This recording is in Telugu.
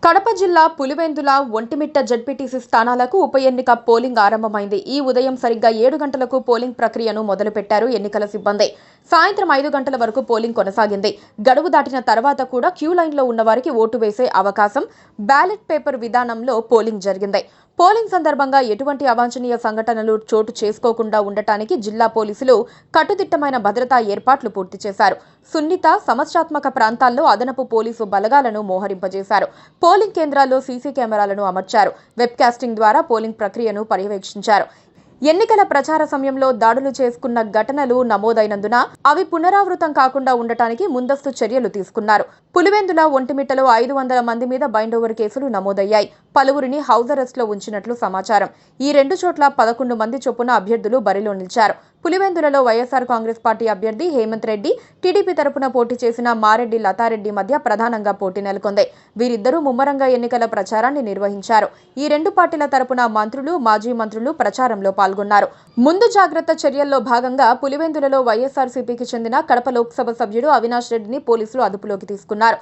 కడప జిల్లా పులివెందుల ఒంటిమిట్ట జడ్పీటీసీ స్థానాలకు ఉప ఎన్నిక పోలింగ్ ఆరంభమైంది. ఈ ఉదయం సరిగ్గా 7 గంటలకు పోలింగ్ ప్రక్రియను మొదలుపెట్టారు ఎన్నికల సిబ్బంది. సాయంత్రం 5 గంటల వరకు పోలింగ్ కొనసాగింది. గడువు దాటిన తర్వాత కూడా క్యూ లైన్లో ఉన్న వారికి ఓటు వేసే అవకాశం, బ్యాలెట్ పేపర్ విధానంలో పోలింగ్ జరిగింది. పోలింగ్ సందర్భంగా ఎటువంటి అవాంఛనీయ సంఘటనలు చోటు చేసుకోకుండా ఉండటానికి జిల్లా పోలీసులు కట్టుదిట్టమైన భద్రతా ఏర్పాట్లు పూర్తి చేశారు. సున్నిత, సమస్యాత్మక ప్రాంతాల్లో అదనపు పోలీసు బలగాలను మోహరింపజేశారు. పోలింగ్ కేంద్రాల్లో సీసీ కెమెరాలను అమర్చారు. వెబ్ కాస్టింగ్ ద్వారా పోలింగ్ ప్రక్రియను పర్యవేక్షించారు. ఎన్నికల ప్రచార సమయంలో దాడులు చేసుకున్న ఘటనలు నమోదైనందున అవి పునరావృతం కాకుండా ఉండటానికి ముందస్తు చర్యలు తీసుకున్నారు. పులివెందుల ఒంటిమిట్టలో 500 మంది మీద బైండోవర్ కేసులు నమోదయ్యాయి. పలువురిని హౌస్ అరెస్ట్లో ఉంచినట్లు సమాచారం. ఈ 2 చోట్ల 11 మంది చొప్పున అభ్యర్థులు బరిలో నిలిచారు. పులివెందులలో వైఎస్ఆర్ కాంగ్రెస్ పార్టీ అభ్యర్థి హేమంత్ రెడ్డి, టీడీపీ తరపున పోటీ చేసిన మారెడ్డి లతారెడ్డి మధ్య ప్రధానంగా పోటీ నెలకొంది. వీరిద్దరూ ముమ్మరంగా ఎన్నికల ప్రచారాన్ని నిర్వహించారు. ఈ 2 పార్టీల తరపున మంత్రులు, మాజీ మంత్రులు ప్రచారంలో పాల్గొన్నారు. ముందు జాగ్రత్త చర్యల్లో భాగంగా పులివెందులలో వైఎస్ఆర్సీపీకి చెందిన కడప లోక్సభ సభ్యుడు అవినాష్ రెడ్డిని పోలీసులు అదుపులోకి తీసుకున్నారు.